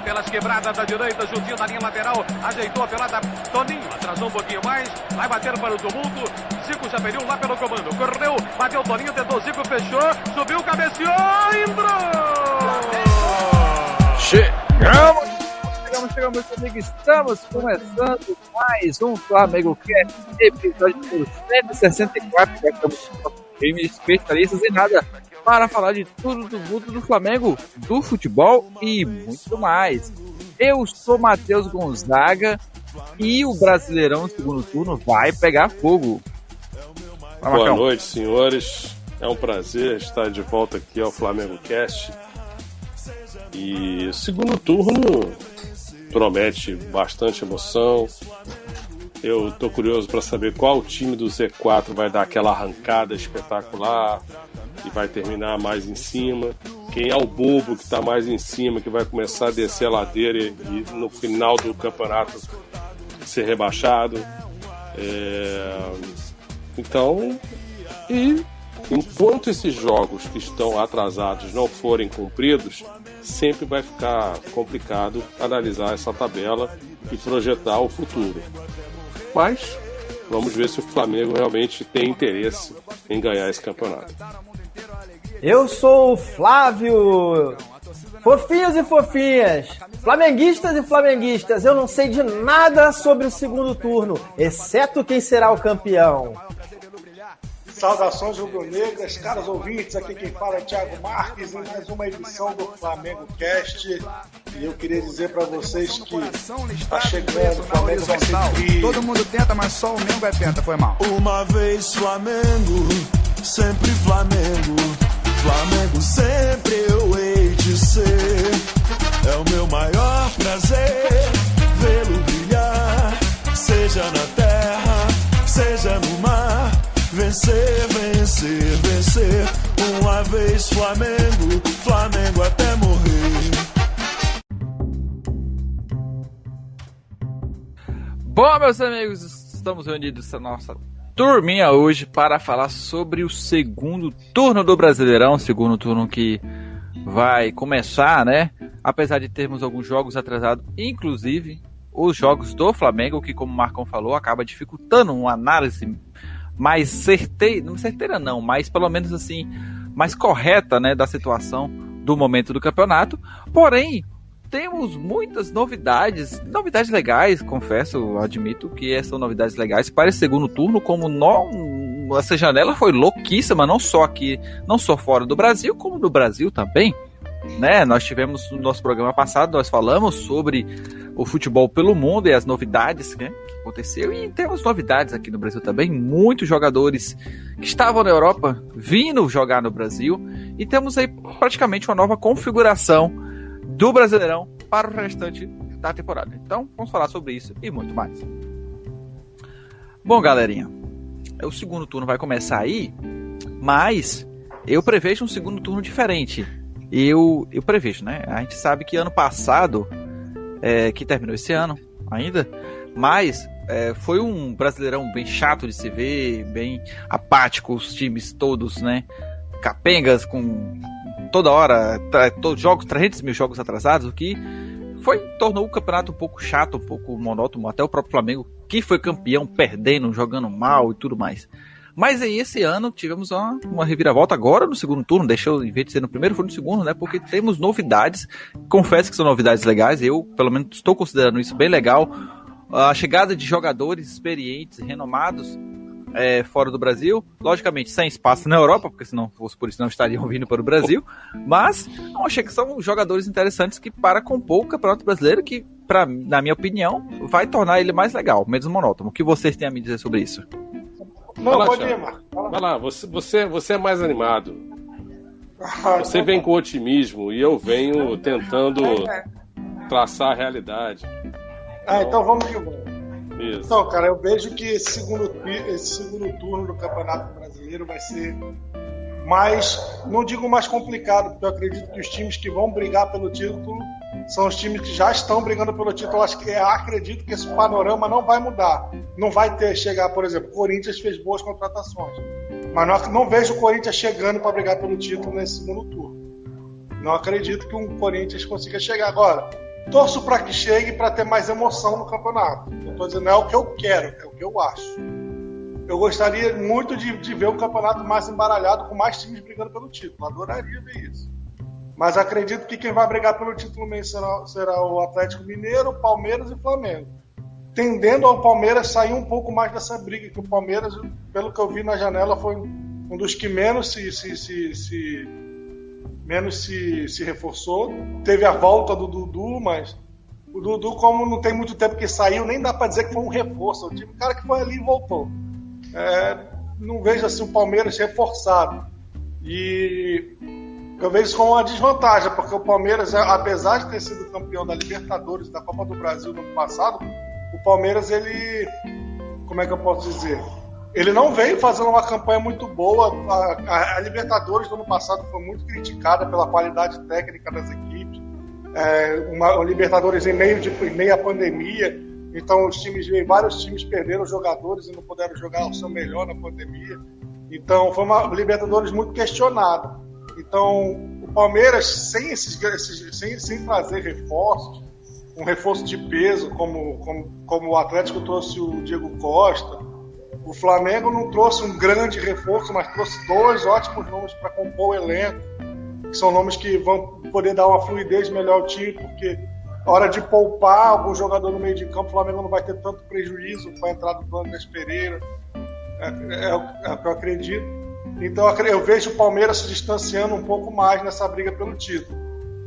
pelas quebradas da direita, juntinho da linha lateral, ajeitou a pelada, Toninho, atrasou um pouquinho mais, vai bater para o tumulto, Zico já perdeu lá pelo comando, correu, bateu Toninho, tentou Zico, fechou, subiu, cabeceou, entrou! Chegamos, amigo, estamos começando mais um Flamengo Cast, episódio 164, já estamos com times especialistas em nada, para falar de tudo do mundo do Flamengo, do futebol e muito mais. Eu sou Matheus Gonzaga e o Brasileirão segundo turno vai pegar fogo. Boa noite, senhores. É um prazer estar de volta aqui ao Flamengo Cast. E o segundo turno promete bastante emoção. Eu tô curioso para saber qual time do Z4 vai dar aquela arrancada espetacular e vai terminar mais em cima. Quem é o bobo que tá mais em cima, que vai começar a descer a ladeira e no final do campeonato ser rebaixado. Então, e enquanto esses jogos que estão atrasados não forem cumpridos, sempre vai ficar complicado analisar essa tabela e projetar o futuro. Mas vamos ver se o Flamengo realmente tem interesse em ganhar esse campeonato. Eu sou o Flávio. Fofinhos e fofinhas, flamenguistas e flamenguistas, eu não sei de nada sobre o segundo turno, exceto quem será o campeão. Saudações rubro-negras, caros ouvintes, aqui quem fala é Thiago Marques em mais uma edição do Flamengo Cast. E eu queria dizer pra vocês que tá chegando, o Flamengo vai ser todo mundo tenta, mas só o Mengo é penta, foi mal. Uma vez Flamengo, sempre Flamengo, Flamengo sempre eu hei de ser. É o meu maior prazer vê-lo brilhar, seja na terra, seja no mar. Vencer, vencer, vencer. Uma vez Flamengo, Flamengo até morrer. Bom, meus amigos, estamos reunidos na nossa turminha hoje para falar sobre o segundo turno do Brasileirão. Segundo turno que vai começar, né? Apesar de termos alguns jogos atrasados, inclusive os jogos do Flamengo, que, como o Marcão falou, acaba dificultando uma análise mais certeira não, mas pelo menos assim, mais correta, né, da situação do momento do campeonato. Porém, temos muitas novidades legais, confesso, admito que são novidades legais para esse segundo turno, como essa janela foi louquíssima, não só aqui, não só fora do Brasil, como no Brasil também, né? Nós tivemos no nosso programa passado, nós falamos sobre o futebol pelo mundo e as novidades, né, que aconteceu, e temos novidades aqui no Brasil também, muitos jogadores que estavam na Europa vindo jogar no Brasil, e temos aí praticamente uma nova configuração do Brasileirão para o restante da temporada. Então vamos falar sobre isso e muito mais. Bom, galerinha, o segundo turno vai começar aí, mas eu prevejo um segundo turno diferente. Eu prevejo, né? A gente sabe que ano passado, que terminou esse ano ainda, mas foi um Brasileirão bem chato de se ver, bem apático, os times todos, né? Capengas com toda hora, jogos, 300 mil jogos atrasados, o que tornou o campeonato um pouco chato, um pouco monótono, até o próprio Flamengo, que foi campeão, perdendo, jogando mal e tudo mais. Mas aí esse ano tivemos uma reviravolta agora no segundo turno, deixou, em vez de ser no primeiro, foi no segundo, né? Porque temos novidades, confesso que são novidades legais, eu pelo menos estou considerando isso bem legal. A chegada de jogadores experientes, renomados, fora do Brasil, logicamente sem espaço na Europa, porque se não fosse por isso não estariam vindo para o Brasil, mas são jogadores interessantes que para compor o Campeonato Brasileiro, que na minha opinião vai tornar ele mais legal, menos monótono. O que vocês têm a me dizer sobre isso? Vai lá, você é mais animado. Você vem com otimismo e eu venho tentando traçar a realidade. Então vamos que vamos. Isso. Então, cara, eu vejo que esse segundo turno do Campeonato Brasileiro vai ser mais, não digo mais complicado, porque eu acredito que os times que vão brigar pelo título são os times que já estão brigando pelo título. Acredito que esse panorama não vai mudar. Não vai chegar, por exemplo, o Corinthians fez boas contratações, mas não vejo o Corinthians chegando para brigar pelo título nesse segundo turno. Não acredito que um Corinthians consiga chegar agora. torço para que chegue para ter mais emoção no campeonato. Eu estou dizendo, não é o que eu quero, é o que eu acho. Eu gostaria muito de ver um campeonato mais embaralhado, com mais times brigando pelo título. Adoraria ver isso. Mas acredito que quem vai brigar pelo título mesmo será o Atlético Mineiro, Palmeiras e Flamengo. Tendendo ao Palmeiras sair um pouco mais dessa briga, que o Palmeiras, pelo que eu vi na janela, foi um dos que menos se reforçou. Teve a volta do Dudu, mas o Dudu, como não tem muito tempo que saiu, nem dá para dizer que foi um reforço. O time, cara que foi ali e voltou. Não vejo assim o Palmeiras reforçado. E eu vejo isso como uma desvantagem, porque o Palmeiras, apesar de ter sido campeão da Libertadores, da Copa do Brasil no ano passado, o Palmeiras, ele, como é que eu posso dizer? Ele não veio fazendo uma campanha muito boa. A Libertadores do ano passado foi muito criticada pela qualidade técnica das equipes. Uma Libertadores em meio à pandemia. Então vários times perderam jogadores e não puderam jogar o seu melhor na pandemia. Então foi uma Libertadores muito questionada. Então o Palmeiras, sem trazer reforços, um reforço de peso, como o Atlético trouxe o Diego Costa, o Flamengo não trouxe um grande reforço, mas trouxe 2 ótimos nomes para compor o elenco, que são nomes que vão poder dar uma fluidez melhor ao time, porque na hora de poupar algum jogador no meio de campo, o Flamengo não vai ter tanto prejuízo com a entrada do Andrés Pereira. É o que eu acredito. Então eu vejo o Palmeiras se distanciando um pouco mais nessa briga pelo título.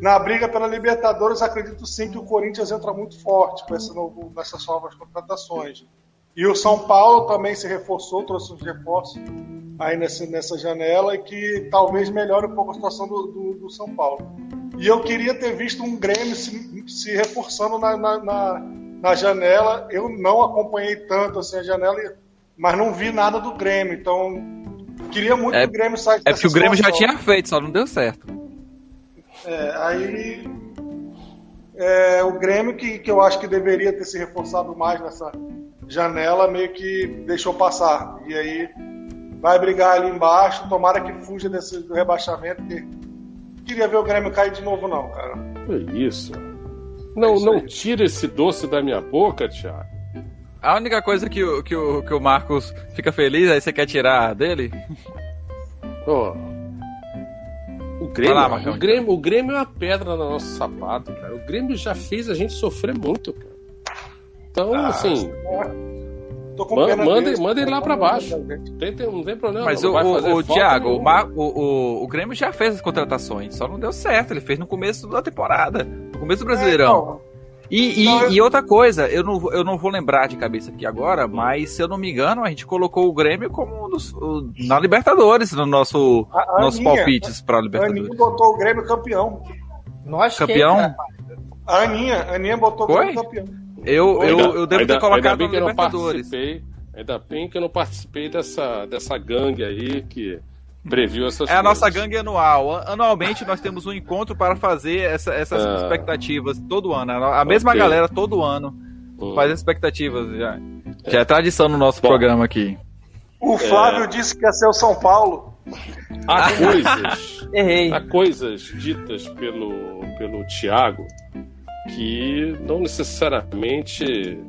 Na briga pela Libertadores, acredito sim que o Corinthians entra muito forte com nessas novas contratações. E o São Paulo também se reforçou, trouxe uns reforços aí nessa janela, e que talvez melhore um pouco a situação do São Paulo. E eu queria ter visto um Grêmio se reforçando na janela. Eu não acompanhei tanto assim a janela, mas não vi nada do Grêmio. Então, queria muito que o Grêmio saísse dessa porque o Grêmio já tinha feito, só não deu certo. O Grêmio que eu acho que deveria ter se reforçado mais nessa janela, meio que deixou passar. E aí vai brigar ali embaixo, tomara que fuja do rebaixamento, porque queria ver o Grêmio cair de novo não, cara. É isso. Não tira esse doce da minha boca, Thiago. A única coisa que o Marcos fica feliz, aí você quer tirar dele? O Grêmio é uma pedra no nosso sapato, cara. O Grêmio já fez a gente sofrer muito, cara. Então, assim, manda ele lá pra baixo. Não tem problema. Mas o Thiago, o Grêmio já fez as contratações, só não deu certo. Ele fez no começo da temporada, no começo do Brasileirão. E outra coisa, eu não vou lembrar de cabeça aqui agora, mas se eu não me engano, a gente colocou o Grêmio como na Libertadores, no nossos palpites pra Libertadores. A Aninha botou o Grêmio campeão. Nós campeão? A Aninha botou o Grêmio campeão. Eu devo ter colocado na Libertadores. Ainda bem que eu não participei dessa gangue aí que previu essas coisas. É a nossa gangue anual. Anualmente nós temos um encontro para fazer essas expectativas todo ano. A mesma galera todo ano faz expectativas. Já é tradição no nosso programa aqui. O Flávio disse que ia ser o São Paulo. Há coisas ditas pelo Thiago que não necessariamente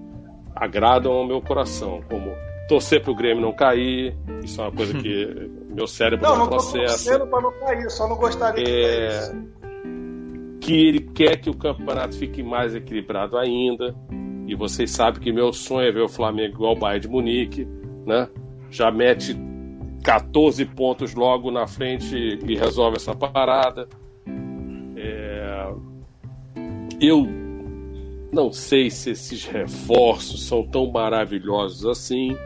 agradam ao meu coração, como torcer pro Grêmio não cair. Isso é uma coisa que meu cérebro não processa. Não tô torcendo pra não cair, só não gostaria de cair. Que ele quer que o campeonato fique mais equilibrado ainda. E vocês sabem que meu sonho é ver o Flamengo igual o Bayern de Munique, né? Já mete 14 pontos logo na frente e resolve essa parada. Eu não sei se esses reforços são tão maravilhosos assim.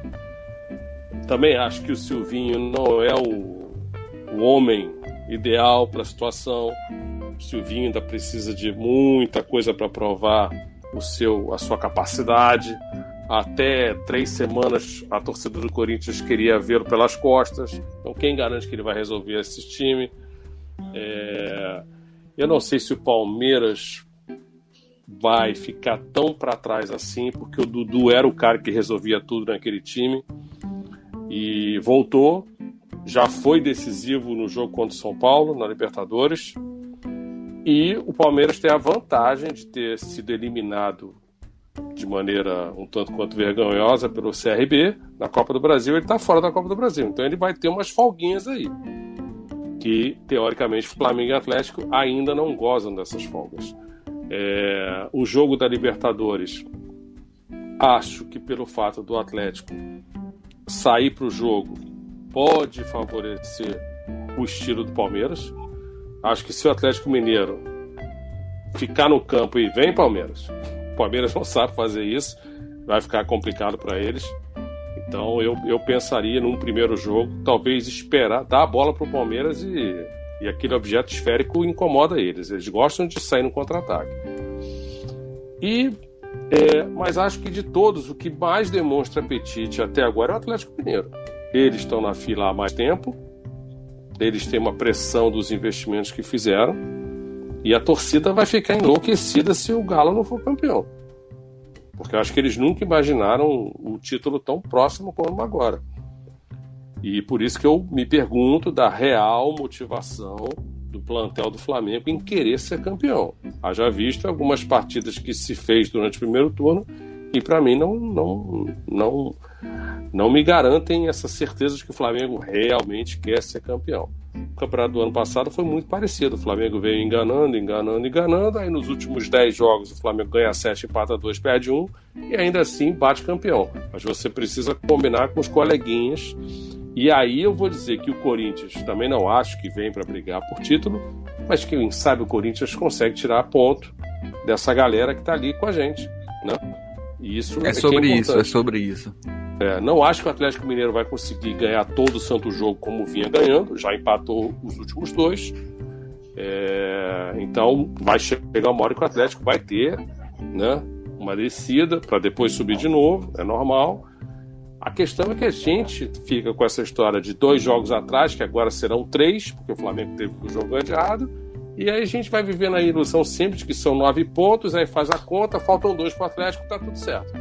Também acho que o Silvinho não é o homem ideal para a situação. O Silvinho ainda precisa de muita coisa para provar a sua capacidade. Até 3 semanas a torcida do Corinthians queria vê-lo pelas costas. Então quem garante que ele vai resolver esse time? Eu não sei se o Palmeiras vai ficar tão para trás assim, porque o Dudu era o cara que resolvia tudo naquele time e voltou, já foi decisivo no jogo contra o São Paulo na Libertadores, E o Palmeiras tem a vantagem de ter sido eliminado de maneira um tanto quanto vergonhosa pelo CRB na Copa do Brasil. Ele está fora da Copa do Brasil, então ele vai ter umas folguinhas aí, que teoricamente Flamengo e Atlético ainda não gozam dessas folgas. O jogo da Libertadores, acho que pelo fato do Atlético sair para o jogo pode favorecer o estilo do Palmeiras. Acho que se o Atlético Mineiro ficar no campo e vem Palmeiras, o Palmeiras não sabe fazer isso, vai ficar complicado para eles. Então eu pensaria num primeiro jogo, talvez esperar, dar a bola para o Palmeiras e aquele objeto esférico incomoda eles. Eles gostam de sair no contra-ataque. Mas acho que de todos, o que mais demonstra apetite até agora é o Atlético Mineiro. Eles estão na fila há mais tempo, eles têm uma pressão dos investimentos que fizeram, e a torcida vai ficar enlouquecida se o Galo não for campeão. Porque eu acho que eles nunca imaginaram o título tão próximo como agora. E por isso que eu me pergunto da real motivação do plantel do Flamengo em querer ser campeão. Haja visto algumas partidas que se fez durante o primeiro turno e para mim não me garantem essa certeza de que o Flamengo realmente quer ser campeão. O campeonato do ano passado foi muito parecido. O Flamengo veio enganando, aí nos últimos 10 jogos o Flamengo ganha 7, empata 2, perde 1 e ainda assim bate campeão. Mas você precisa combinar com os coleguinhas. E aí eu vou dizer que o Corinthians também não acho que vem para brigar por título, mas quem sabe o Corinthians consegue tirar ponto dessa galera que está ali com a gente, né? E isso é sobre isso. Não acho que o Atlético Mineiro vai conseguir ganhar todo o santo jogo como vinha ganhando, já empatou os últimos 2. Então vai chegar uma hora que o Atlético vai ter, né, uma descida para depois subir de novo, é normal. A questão é que a gente fica com essa história de 2 jogos atrás, que agora serão 3, porque o Flamengo teve o jogo adiado, e aí a gente vai vivendo a ilusão sempre de que são 9 pontos, aí faz a conta, faltam 2 para o Atlético, tá tudo certo.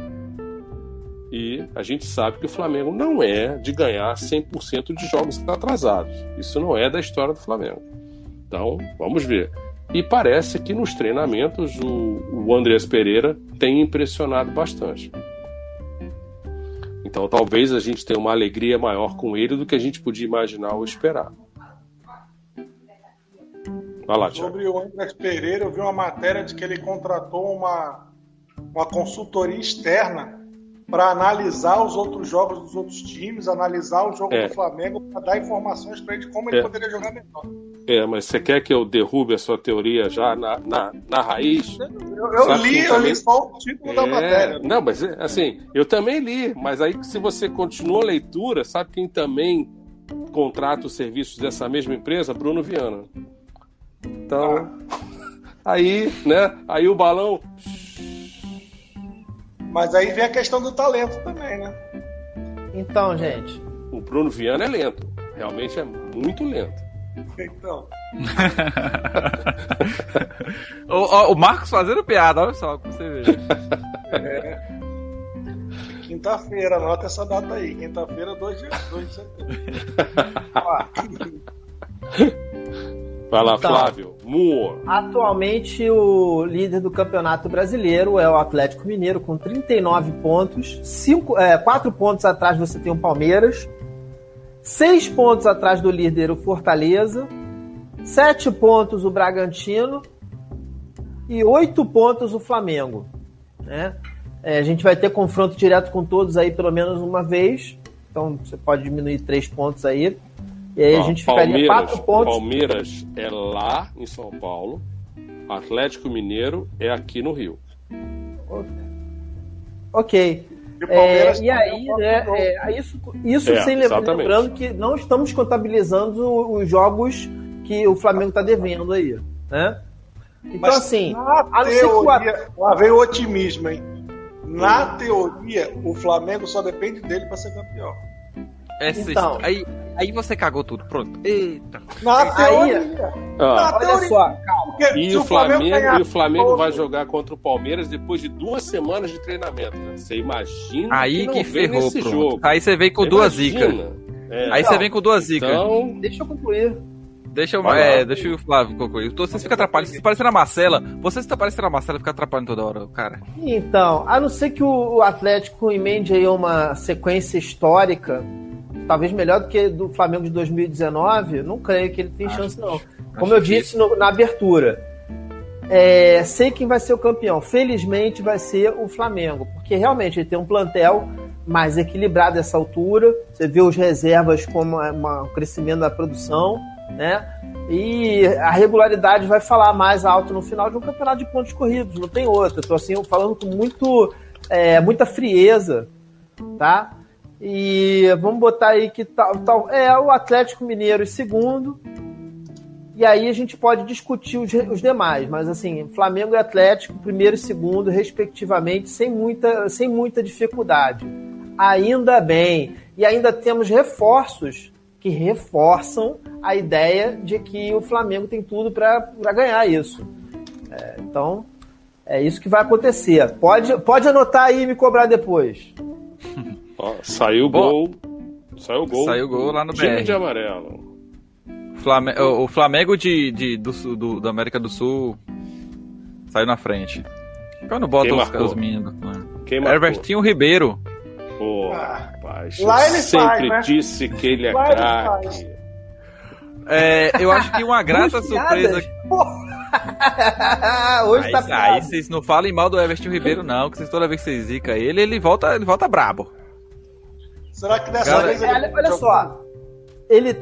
E a gente sabe que o Flamengo não é de ganhar 100% de jogos atrasados. Isso não é da história do Flamengo. Então, vamos ver. E parece que nos treinamentos o Andrés Pereira tem impressionado bastante. Então talvez a gente tenha uma alegria maior com ele do que a gente podia imaginar ou esperar. Vai lá, Thiago. Sobre o Andrés Pereira, eu vi uma matéria de que ele contratou uma consultoria externa para analisar os outros jogos dos outros times, analisar o jogo do Flamengo, para dar informações para ele de como ele poderia jogar melhor. Mas você quer que eu derrube a sua teoria já na raiz? Eu li só o título da matéria. Não, mas assim, eu também li, mas aí se você continua a leitura, sabe quem também contrata os serviços dessa mesma empresa? Bruno Viana. Então, aí, né? Aí o balão... Mas aí vem a questão do talento também, né? Então, gente... O Bruno Viana é lento. Realmente é muito lento. Então... o Marcos fazendo piada, olha só, como você vê. Quinta-feira, anota essa data aí. Quinta-feira, 2 de setembro. Vai lá, então, Flávio. Atualmente, o líder do Campeonato Brasileiro é o Atlético Mineiro, com 39 pontos. 4 pontos atrás você tem o Palmeiras. 6 pontos atrás do líder, o Fortaleza. 7 pontos o Bragantino. E 8 pontos o Flamengo. Né? A gente vai ter confronto direto com todos aí pelo menos uma vez. Então você pode diminuir 3 pontos aí. E aí a gente ficaria 4 pontos. Palmeiras é lá em São Paulo. Atlético Mineiro é aqui no Rio. Ok. E aí, né? Isso sem lembrando que não estamos contabilizando os jogos que o Flamengo está devendo aí, né? Então, mas assim, lá veio o otimismo, hein? Na teoria, o Flamengo só depende dele para ser campeão. Então, aí você cagou tudo, pronto. Eita. Na teoria. Olha só, calma. E o Flamengo vai jogar contra o Palmeiras depois de 2 semanas de treinamento. Né? Você imagina aí que ferrou nesse jogo. Aí você vem com 2 zicas. Aí você vem com 2 zicas. Então, deixa eu concluir. Deixa o Flávio concluir. Vocês ficam atrapalhando. Vocês parecendo a Marcela. Vocês estão parecendo a Marcela, fica atrapalhando toda hora, cara. Então, a não ser que o Atlético emende aí uma sequência histórica, talvez melhor do que do Flamengo de 2019, não creio que ele tem chance, não. Como eu disse na abertura, sei quem vai ser o campeão. Felizmente vai ser o Flamengo, porque realmente ele tem um plantel mais equilibrado nessa altura. Você vê os reservas como um crescimento da produção, né? E a regularidade vai falar mais alto no final de um campeonato de pontos corridos, não tem outra. Estou assim, falando com muita frieza, tá? E vamos botar aí que tal o Atlético Mineiro em segundo, e aí a gente pode discutir os demais, mas assim, Flamengo e Atlético primeiro e segundo respectivamente, sem muita dificuldade. Ainda bem, e ainda temos reforços que reforçam a ideia de que o Flamengo tem tudo para ganhar isso. Então, é isso que vai acontecer. Pode anotar aí e me cobrar depois. Saiu o gol. Saiu o gol lá no Time BR. de amarelo. O Flamengo da América do Sul saiu na frente. Eu não boto os meninos. Evertinho Ribeiro. Pô, rapaz. Lá ele sempre faz, né? disse que ele é Lá ele craque. Eu acho que uma grata surpresa. Hoje tá Aí vocês não falem mal do Everton Ribeiro, não, que toda vez que vocês zicam ele volta brabo. Será que dessa vez ele... Olha só, ele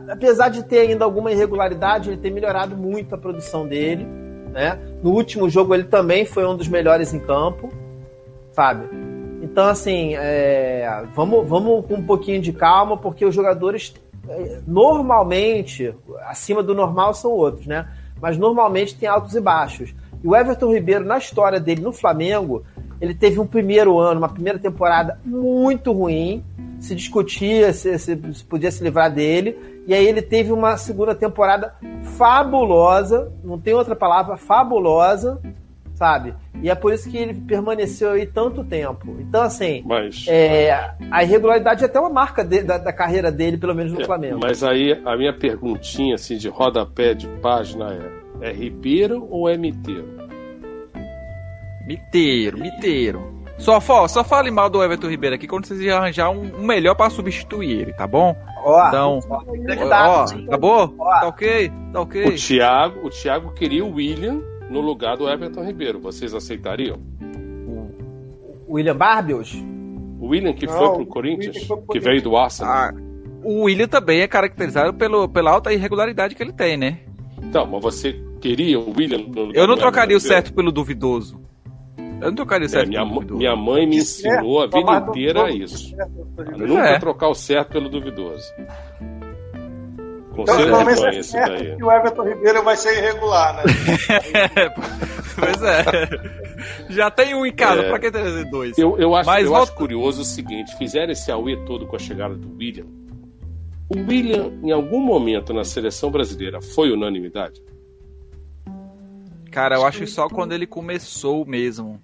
apesar de ter ainda alguma irregularidade, ele tem melhorado muito a produção dele, né? No último jogo ele também foi um dos melhores em campo, sabe? Então, assim, vamos com um pouquinho de calma, porque os jogadores normalmente, acima do normal são outros, né? Mas normalmente tem altos e baixos. E o Everton Ribeiro, na história dele no Flamengo, ele teve uma primeira temporada muito ruim, se discutia se podia se livrar dele, e aí ele teve uma segunda temporada fabulosa, não tem outra palavra, fabulosa, sabe? E é por isso que ele permaneceu aí tanto tempo. Então, assim, a irregularidade é até uma marca da carreira dele, pelo menos no Flamengo. Mas aí, a minha perguntinha, assim, de rodapé de página é Ribeiro ou é Miteiro? Miteiro. Só fale mal do Everton Ribeiro aqui quando vocês arranjar um melhor pra substituir ele, tá bom? Então, tá bom? Tá ok? O Thiago queria o William no lugar do Everton Ribeiro. Vocês aceitariam? O William Barbios? O William que foi pro Corinthians? Que veio do Arsenal? O William também é caracterizado pela alta irregularidade que ele tem, né? Então, mas você queria o William no lugar Eu não do trocaria o Everton certo pelo duvidoso. Eu não trocaria o certo pelo duvidoso. Minha mãe me ensinou a vida inteira isso. Nunca trocar o certo pelo duvidoso. Conselho de mãe esse daí. Que o Everton Ribeiro vai ser irregular, né? Pois é. Já tem um em casa, pra que trazer dois? Eu acho curioso o seguinte: fizeram esse auê todo com a chegada do William. O William, em algum momento na seleção brasileira, foi unanimidade? Cara, eu acho que só quando ele começou mesmo.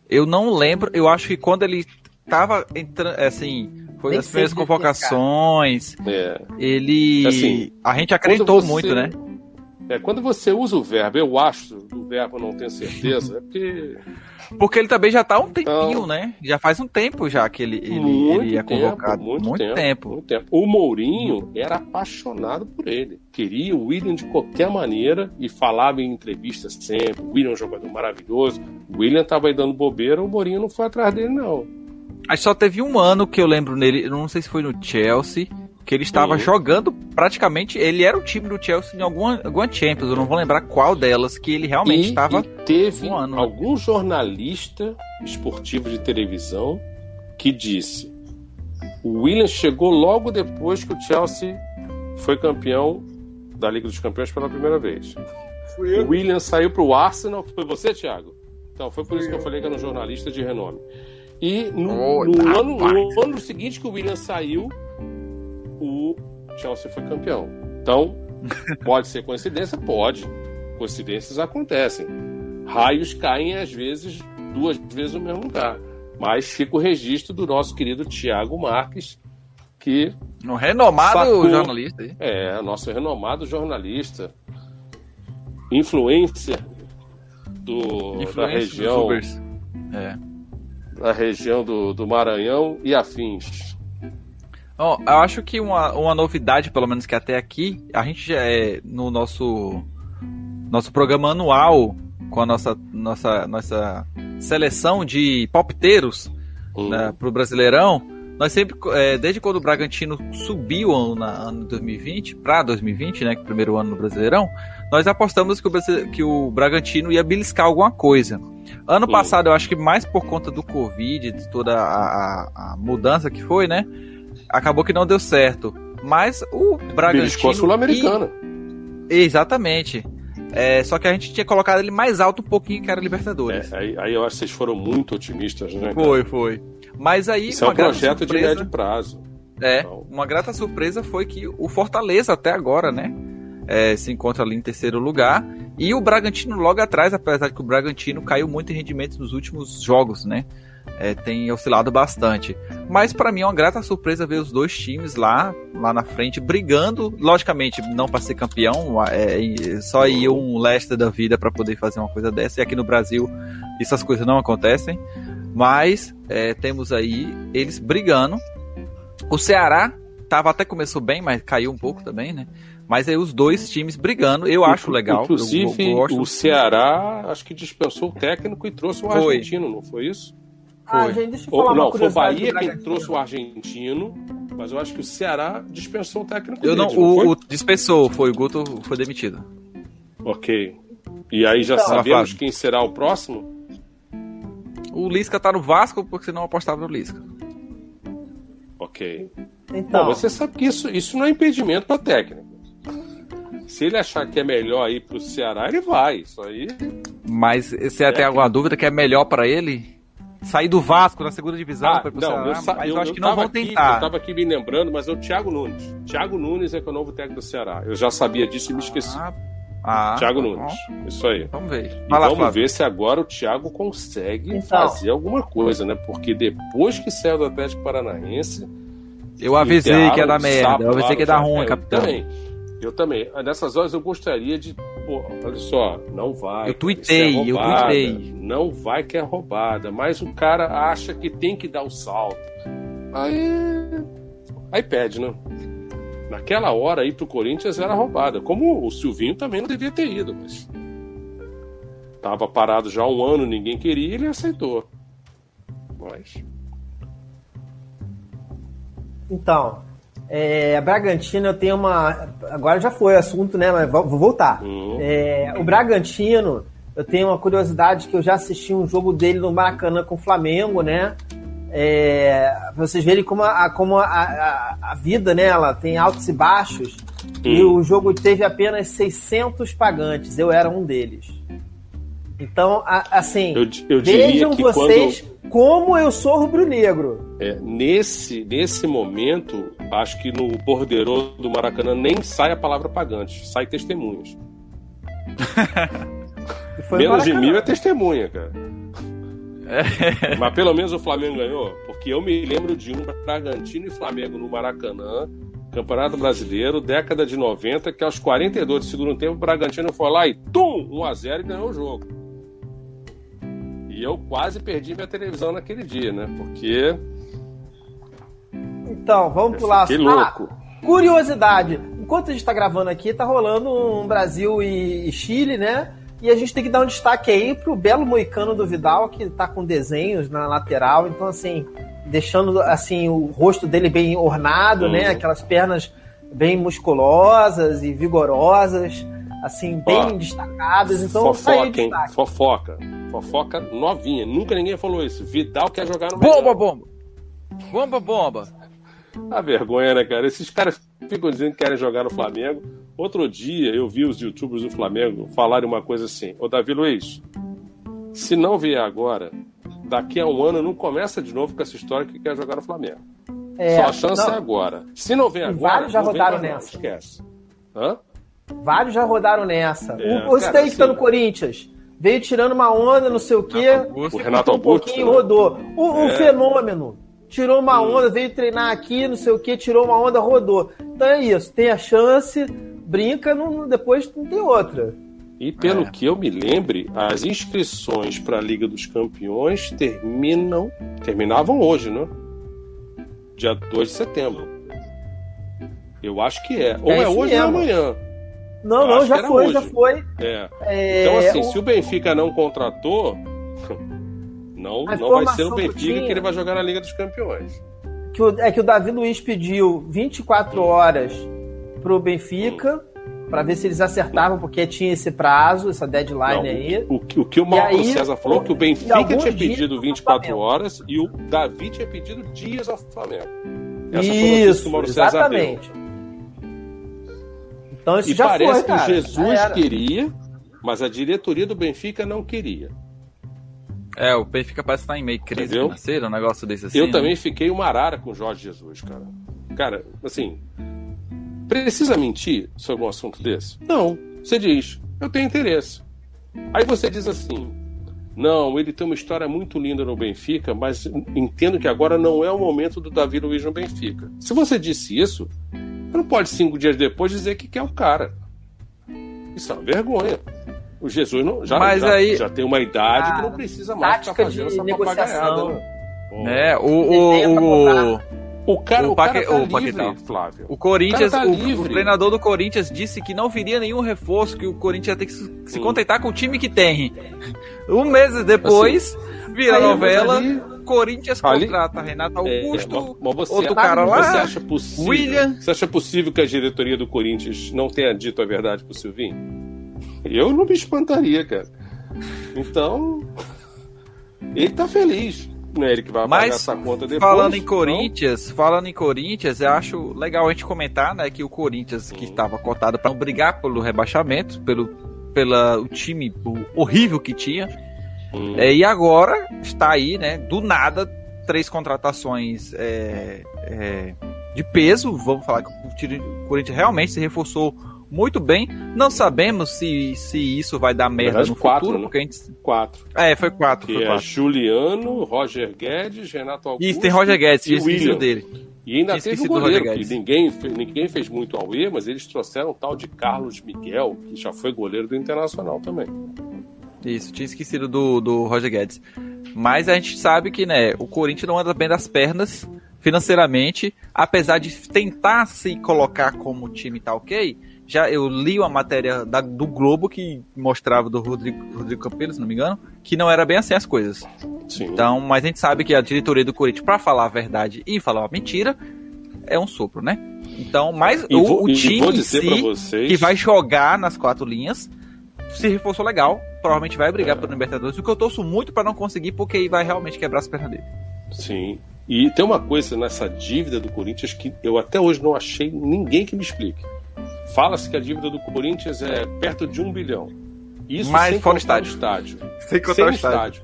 Eu não lembro, eu acho que quando ele tava entrando, assim, foi das primeiras convocações, ele... Assim, a gente acreditou muito, né? Quando você usa o verbo, eu acho, do verbo não tenho certeza, porque ele também já tá há um tempinho, né? Já faz um tempo já que ele é convocado. Muito tempo. O Mourinho era apaixonado por ele. Queria o William de qualquer maneira e falava em entrevistas sempre. O William é um jogador maravilhoso. O William tava aí dando bobeira, o Mourinho não foi atrás dele, não. Aí só teve um ano que eu lembro nele, eu não sei se foi no Chelsea, que ele estava jogando praticamente, ele era o time do Chelsea em alguma Champions, eu não vou lembrar qual delas, que ele realmente estava... Teve algum jornalista esportivo de televisão que disse: o William chegou logo depois que o Chelsea foi campeão da Liga dos Campeões pela primeira vez. O William saiu para o Arsenal. Foi você, Thiago? Então, foi por isso que eu falei que era um jornalista de renome. E no ano seguinte que o William saiu, o Chelsea foi campeão. Então, pode ser coincidência? Pode. Coincidências acontecem. Raios caem, às vezes, 2 vezes no mesmo lugar. Mas fica o registro do nosso querido Thiago Marques, que... Um renomado jornalista. Nosso renomado jornalista. Influencer da região... Da região do Maranhão e afins. Bom, eu acho que uma novidade, pelo menos que até aqui, a gente já no nosso programa anual, com a nossa seleção de palpiteiros para o Brasileirão, nós sempre, desde quando o Bragantino subiu ano 2020, para 2020, né, que é o primeiro ano no Brasileirão, nós apostamos que o Bragantino ia beliscar alguma coisa. Ano passado, eu acho que mais por conta do Covid, de toda a mudança que foi, né, acabou que não deu certo. Mas o Bragantino... Beliscou a Sul-Americana. Exatamente. Só que a gente tinha colocado ele mais alto um pouquinho que era Libertadores. Aí eu acho que vocês foram muito otimistas, né? Foi. Mas aí... Isso é um projeto de médio prazo. Então... Uma grata surpresa foi que o Fortaleza até agora, né, se encontra ali em terceiro lugar. E o Bragantino logo atrás, apesar de que o Bragantino caiu muito em rendimento nos últimos jogos, né? Tem oscilado bastante. Mas para mim é uma grata surpresa ver os dois times lá na frente brigando, logicamente não para ser campeão, só ir um Leicester da vida para poder fazer uma coisa dessa, e aqui no Brasil essas coisas não acontecem, mas temos aí eles brigando. O Ceará até começou bem, mas caiu um pouco também, né? Mas aí os dois times brigando, eu acho legal. Inclusive o Ceará acho que dispensou o técnico e trouxe o argentino, não foi isso? Gente, deixa eu falar uma foi o Bahia quem trouxe o argentino, mas eu acho que o Ceará dispensou o técnico dele. O dispensou, o Guto foi demitido. Ok. E aí já sabemos quem será o próximo? O Lisca tá no Vasco, porque você não apostava no Lisca. Ok. Então... Bom, você sabe que isso não é impedimento para técnico. Se ele achar que é melhor ir pro Ceará, ele vai. Isso aí... Mas você tem alguma dúvida que é melhor para ele sair do Vasco na segunda divisão para ir pro Ceará? Mas eu acho que não vão tentar. Eu tava aqui me lembrando, mas é o Thiago Nunes. Thiago Nunes é que é o novo técnico do Ceará. Eu já sabia disso e me esqueci. Thiago Nunes. Isso aí. Vamos ver. E vamos ver se agora o Thiago consegue fazer alguma coisa, né? Porque depois que saiu do Atlético Paranaense... Eu avisei que ia dar merda. Eu avisei que ia dar ruim, capitão. Eu também. Nessas horas eu gostaria de... olha só, não vai. Eu tuitei. Não vai que é roubada. Mas o cara acha que tem que dar o salto. Aí pede, né? Naquela hora aí pro Corinthians era roubada. Como o Silvinho também não devia ter ido, mas... Tava parado já há um ano, ninguém queria e ele aceitou. Mas... Então... Bragantino, eu tenho uma... Agora já foi assunto, né? Mas vou voltar. O Bragantino, eu tenho uma curiosidade que eu já assisti um jogo dele no Maracanã com o Flamengo, né? Pra vocês verem como a vida, né? Ela tem altos e baixos. E o jogo teve apenas 600 pagantes. Eu era um deles. Então, assim, vejam vocês como eu sou rubro-negro. Nesse momento, acho que no borderô do Maracanã nem sai a palavra pagante, sai testemunhas. Menos de 1.000 é testemunha, cara. Mas pelo menos o Flamengo ganhou, porque eu me lembro de um Bragantino e Flamengo no Maracanã, Campeonato Brasileiro, década de 90, que aos 42 do segundo tempo o Bragantino foi lá e 1-0 e ganhou o jogo. E eu quase perdi minha televisão naquele dia, né? Porque... Então, vamos pular. Que louco. Curiosidade. Enquanto a gente tá gravando aqui, tá rolando um Brasil e Chile, né? E a gente tem que dar um destaque aí pro belo moicano do Vidal, que tá com desenhos na lateral. Então, assim, deixando assim o rosto dele bem ornado, né? Aquelas pernas bem musculosas e vigorosas, assim, bem destacadas. Então, fofoca, hein? Fofoca novinha. Nunca ninguém falou isso. Vidal quer jogar no Bomba. A vergonha, né, cara? Esses caras ficam dizendo que querem jogar no Flamengo. Outro dia eu vi os youtubers do Flamengo falarem uma coisa assim: ô Davi Luiz, se não vier agora, daqui a um ano não começa de novo com essa história que quer jogar no Flamengo. Só a chance é agora. Se não vier agora, vários já rodaram nessa. Esquece. Vários já rodaram nessa. O Steak tá no Corinthians. Veio tirando uma onda, não sei o quê. O Renato Augusto. Um pouquinho rodou. O fenômeno. tirou uma onda, veio treinar aqui, não sei o que, tirou uma onda, rodou. Então é isso, tem a chance, brinca, depois não tem outra. E pelo que eu me lembre, as inscrições para a Liga dos Campeões terminavam hoje, né? Dia 2 de setembro. Eu acho que é. Ou é hoje ou é amanhã. Não, já foi. Então, assim, se o Benfica não contratou, não vai ser o Benfica que ele vai jogar na Liga dos Campeões. Que o Davi Luiz pediu 24 horas pro Benfica para ver se eles acertavam, porque tinha esse prazo, essa deadline aí. O que o Mauro César falou, que o Benfica tinha pedido 24 horas e o Davi tinha pedido dias ao Flamengo. Essa foi a notícia que o Mauro César deu. Então isso e já parece foi, que cara. o Jesus queria, mas a diretoria do Benfica não queria. O Benfica parece estar em meio crise financeira, um negócio desse assim. Eu também fiquei uma arara com o Jorge Jesus, cara. Cara, assim, precisa mentir sobre um assunto desse? Não. Você diz, eu tenho interesse. Aí você diz assim, não, ele tem uma história muito linda no Benfica, mas entendo que agora não é o momento do Davi Luiz no Benfica. Se você disse isso, você não pode 5 dias depois dizer que quer o cara. Isso é uma vergonha. O Jesus já tem uma idade que não precisa mais ficar fazendo essa papagaiada. O cara tá livre, Flávio. O Corinthians, o treinador do Corinthians disse que não viria nenhum reforço, que o Corinthians ia ter que se contentar com o time que tem. 1 mês depois, vira novela, Corinthians contrata Renato Augusto, outro cara lá, William. Você acha possível que a diretoria do Corinthians não tenha dito a verdade pro Silvinho? Eu não me espantaria, cara. Então, ele tá feliz. Não é ele que vai pagar essa conta depois. Falando em Corinthians, eu acho legal a gente comentar, né, que o Corinthians, que estava cotado para não brigar pelo rebaixamento, pelo time horrível que tinha, e agora está aí, né, do nada, 3 contratações de peso. Vamos falar que o Corinthians realmente se reforçou muito bem. Não sabemos se isso vai dar merda no 4, futuro, né? porque a gente... 4. Foi 4. Que é Juliano, Roger Guedes, Renato Augusto. Isso, tem Roger Guedes, e William dele. E ainda teve o goleiro, que ninguém fez muito auê, mas eles trouxeram o tal de Carlos Miguel, que já foi goleiro do Internacional também. Isso, tinha esquecido do Roger Guedes. Mas a gente sabe que, né, o Corinthians não anda bem das pernas financeiramente, apesar de tentar se colocar como time tá ok. Já eu li uma matéria do Globo que mostrava do Rodrigo Campelo, se não me engano, que não era bem assim as coisas. Sim. Então, mas a gente sabe que a diretoria do Corinthians, pra falar a verdade e falar uma mentira, é um sopro, né? Então, mas o time em si, que vai jogar nas 4 linhas, se reforçou legal, provavelmente vai brigar pelo Libertadores, o que eu torço muito pra não conseguir, porque aí vai realmente quebrar as pernas dele. Sim. E tem uma coisa nessa dívida do Corinthians que eu até hoje não achei ninguém que me explique. Fala-se que a dívida do Corinthians é perto de 1 bilhão. Isso mas sem fora contar o estádio. Sem contar o estádio.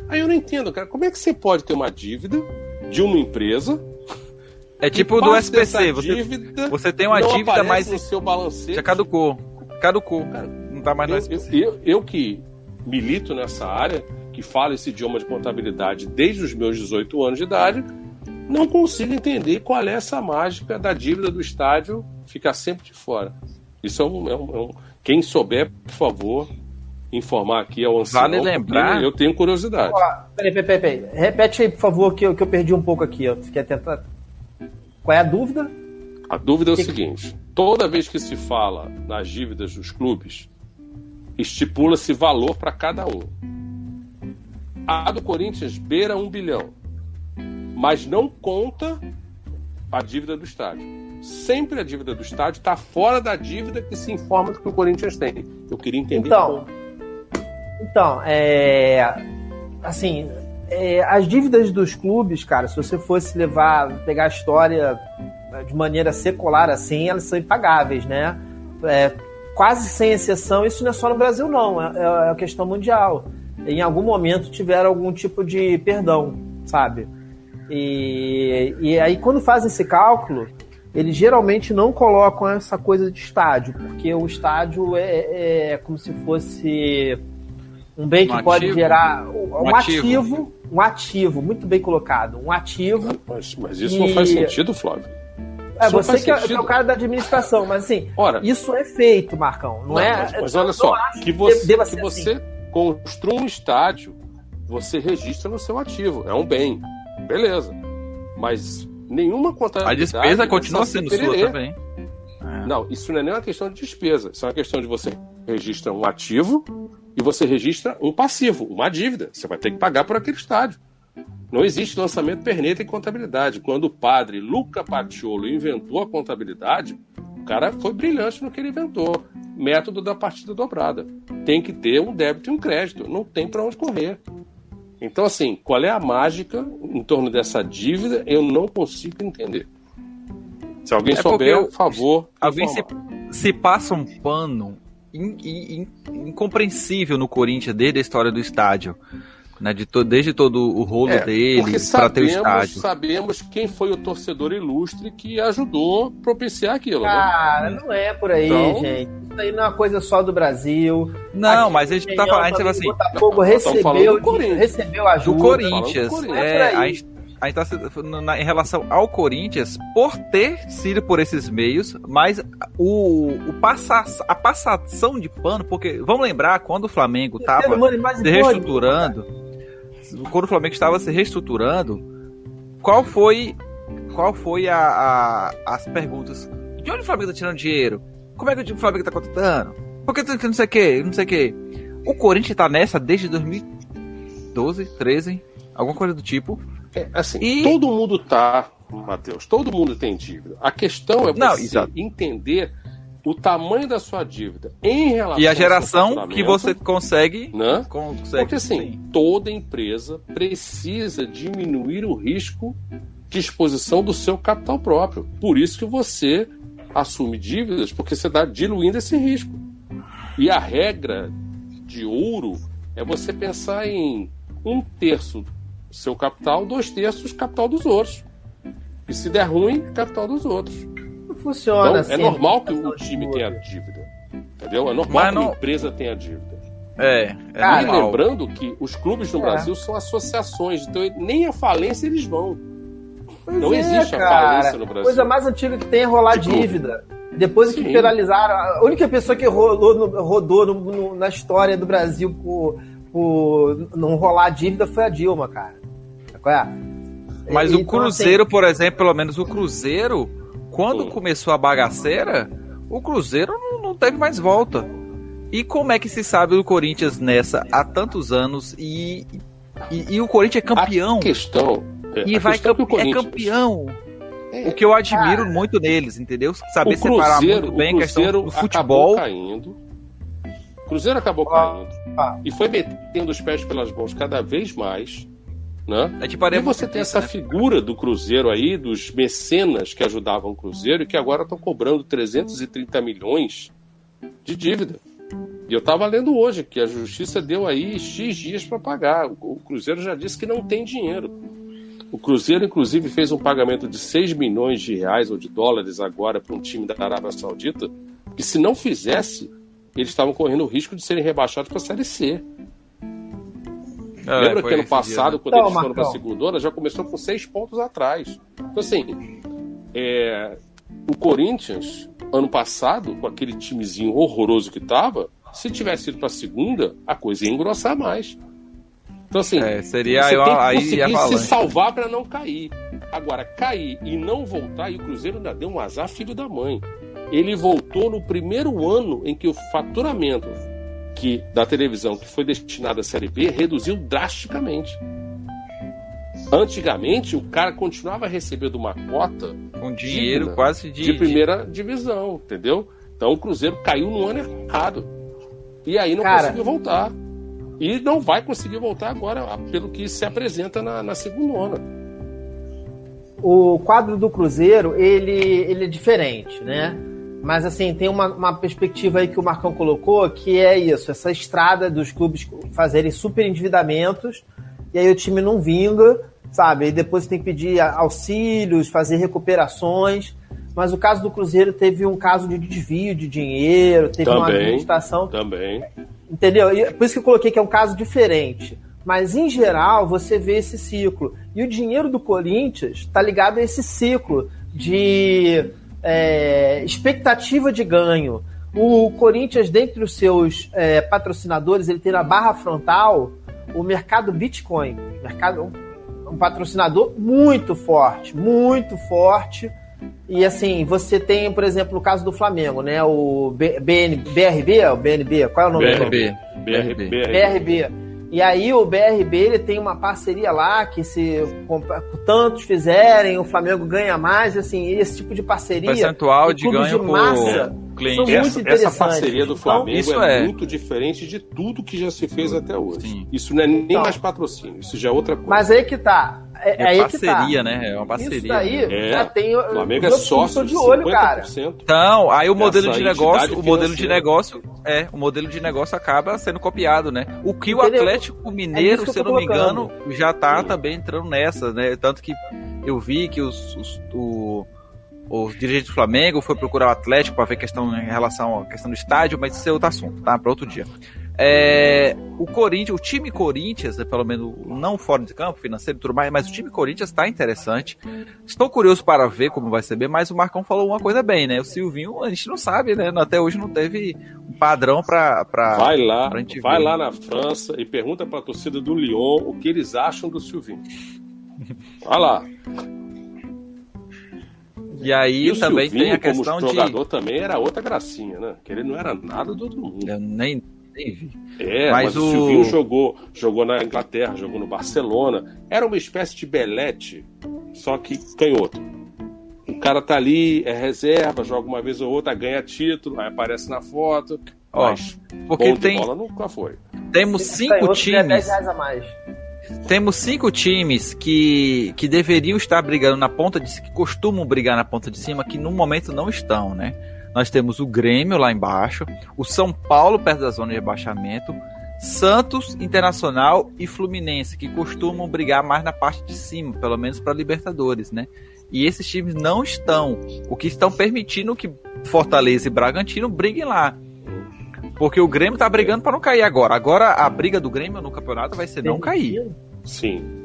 Aí eu não entendo, cara. Como é que você pode ter uma dívida de uma empresa? É tipo do SPC. Você tem uma dívida, mas no seu balancete. Já caducou. Cara, não tá mais no SPC. Eu que milito nessa área, que falo esse idioma de contabilidade desde os meus 18 anos de idade, não consigo entender qual é essa mágica da dívida do estádio ficar sempre de fora. Isso quem souber, por favor, informar aqui ao ancião. Vale lembrar. Eu tenho curiosidade. Peraí. Repete aí, por favor, que eu perdi um pouco aqui. Eu fiquei tentando. Qual é a dúvida? A dúvida é o seguinte: toda vez que se fala nas dívidas dos clubes, estipula-se valor para cada um. A do Corinthians beira 1 bilhão. Mas não conta a dívida do estádio. Sempre a dívida do estádio está fora da dívida que se informa que o Corinthians tem. Eu queria entender como. Então, as dívidas dos clubes, cara, se você fosse pegar a história de maneira secular assim, elas são impagáveis, né? Quase sem exceção, isso não é só no Brasil, não. É uma questão mundial. Em algum momento tiveram algum tipo de perdão, sabe? E aí, quando fazem esse cálculo, eles geralmente não colocam essa coisa de estádio, porque o estádio é como se fosse um bem que pode gerar um um ativo, muito bem colocado, um ativo. Mas isso não faz sentido, Flávio. Você que é o cara da administração, mas assim, isso é feito, Marcão. Mas olha só, que você construa um estádio, você registra no seu ativo, é um bem, beleza. Mas nenhuma contabilidade... A despesa continua sendo sua também. Não, isso não é nem uma questão de despesa, isso é uma questão de você registra um ativo e você registra um passivo, uma dívida. Você vai ter que pagar por aquele estádio. Não existe lançamento perneta em contabilidade. Quando o padre Luca Paciolo inventou a contabilidade, o cara foi brilhante no que ele inventou. Método da partida dobrada. Tem que ter um débito e um crédito. Não tem para onde correr. Então, assim, qual é a mágica em torno dessa dívida? Eu não consigo entender. Se alguém souber, por favor. Alguém se passa um pano incompreensível no Corinthians desde a história do estádio. Né, desde todo o rolo dele para ter o estádio. Sabemos quem foi o torcedor ilustre que ajudou a propiciar aquilo. Cara, né? Não é por aí, gente. Isso aí não é uma coisa só do Brasil. Não, mas a gente tá falando, a gente assim, o Botafogo recebeu ajuda. Do Corinthians. A gente tá em relação ao Corinthians por ter sido por esses meios, mas a passação de pano, porque vamos lembrar quando o Flamengo estava se reestruturando. Quando o Flamengo estava se reestruturando, qual foi as perguntas? De onde o Flamengo está tirando dinheiro? Como é que o Flamengo está contratando? Por que não sei o que? O Corinthians está nessa desde 2012, 13, alguma coisa do tipo. Todo mundo tá, Matheus, todo mundo tem dívida. A questão é você entender o tamanho da sua dívida em relação e a geração que você consegue, né? Porque assim, toda empresa precisa diminuir o risco de exposição do seu capital próprio. Por isso que você assume dívidas, porque você está diluindo esse risco. E a regra de ouro é você pensar em 1/3 seu capital, 2/3 capital dos outros. E se der ruim, capital dos outros. Funciona então, assim. É normal que o time tenha dívida. Entendeu? É normal que a empresa tenha dívida. E lembrando que os clubes no Brasil são associações, então nem a falência eles vão. Não existe a falência no Brasil. A coisa mais antiga que tem é rolar dívida. Depois que penalizaram, a única pessoa que rodou na história do Brasil por não rolar dívida foi a Dilma, cara. Qual é? Mas o Cruzeiro, por exemplo, pelo menos o Cruzeiro, quando começou a bagaceira, o Cruzeiro não teve mais volta. E como é que se sabe do Corinthians nessa há tantos anos e o Corinthians é campeão? A questão é campeão. O que eu admiro muito neles, entendeu? Saber separar muito bem a questão do futebol. O Cruzeiro acabou caindo e foi metendo os pés pelas mãos cada vez mais. Né? E você tem essa figura do Cruzeiro aí, dos mecenas que ajudavam o Cruzeiro e que agora estão cobrando 330 milhões de dívida. E eu estava lendo hoje que a Justiça deu aí X dias para pagar. O Cruzeiro já disse que não tem dinheiro. O Cruzeiro, inclusive, fez um pagamento de 6 milhões de reais ou de dólares agora para um time da Arábia Saudita, que se não fizesse, eles estavam correndo o risco de serem rebaixados para a Série C. Lembra que ano passado, quando eles foram para a segundona, já começou com 6 pontos atrás. Então, assim, o Corinthians, ano passado, com aquele timezinho horroroso que estava, se tivesse ido para a segunda, a coisa ia engrossar mais. Então, assim, seria você tem que conseguir se salvar para não cair. Agora, cair e não voltar, e o Cruzeiro ainda deu um azar filho da mãe. Ele voltou no primeiro ano em que o faturamento da televisão que foi destinado à Série B reduziu drasticamente. Antigamente, o cara continuava recebendo uma cota com dinheiro quase de primeira divisão, entendeu? Então o Cruzeiro caiu no ano errado. E aí não conseguiu voltar. E não vai conseguir voltar agora, pelo que se apresenta na segundona. O quadro do Cruzeiro, ele é diferente, né? Mas, assim, tem uma perspectiva aí que o Marcão colocou, que é isso, essa estrada dos clubes fazerem super endividamentos, e aí o time não vinga, sabe? E depois tem que pedir auxílios, fazer recuperações. Mas o caso do Cruzeiro teve um caso de desvio de dinheiro, teve uma administração... Também. Entendeu? E por isso que eu coloquei que é um caso diferente. Mas, em geral, você vê esse ciclo. E o dinheiro do Corinthians está ligado a esse ciclo de expectativa de ganho. O Corinthians, dentre os seus patrocinadores, ele tem na barra frontal o mercado Bitcoin. Um patrocinador muito forte. E, assim, você tem, por exemplo, no caso do Flamengo, né? O BRB? O BNB? Qual é o nome dele? BRB. E aí o BRB ele tem uma parceria lá que se tantos fizerem, o Flamengo ganha mais, assim, esse tipo de parceria. Percentual de ganho de massa por cliente. são muito interessantes. Essa parceria do Flamengo então, é muito diferente de tudo que já se fez até hoje. Sim. Isso não é nem mais patrocínio, isso já é outra coisa. Mas aí que tá. É parceria, né? É uma parceria. Isso daí já tem. O Flamengo é sócio de olho, 50%. Cara. Então, aí o modelo de negócio acaba sendo copiado, né? O que o Atlético Mineiro, se eu não me engano, já tá também entrando nessa, né? Tanto que eu vi que os dirigentes do Flamengo foi procurar o Atlético para ver questão em relação à questão do estádio, mas isso é outro assunto, tá? Para outro dia. O Corinthians, o time Corinthians, né, pelo menos não fora de campo, financeiro e tudo mais, mas o time Corinthians está interessante. Estou curioso para ver como vai ser bem, mas o Marcão falou uma coisa bem, né? O Silvinho, a gente não sabe, né? Até hoje não teve um padrão para vai lá na França e pergunta para a torcida do Lyon o que eles acham do Silvinho. Vai lá. E aí e também Silvinho, tem a questão como jogador também era outra gracinha, né? Que ele não era nada do outro mundo. Eu nem vi. Mas o Silvinho jogou na Inglaterra, jogou no Barcelona. Era uma espécie de Belete, só que canhoto. O cara tá ali, é reserva, joga uma vez ou outra, ganha título, aí aparece na foto. Mas porque bom de bola nunca foi. Temos 5 times. Temos 5 times que deveriam estar brigando na ponta de cima, que costumam brigar na ponta de cima, que no momento não estão, né? Nós temos o Grêmio lá embaixo, o São Paulo perto da zona de rebaixamento, Santos, Internacional e Fluminense, que costumam brigar mais na parte de cima, pelo menos para Libertadores, né? E esses times não estão, o que estão permitindo que Fortaleza e Bragantino briguem lá. Porque o Grêmio tá brigando para não cair agora. Agora a briga do Grêmio no campeonato vai ser não cair. Sim.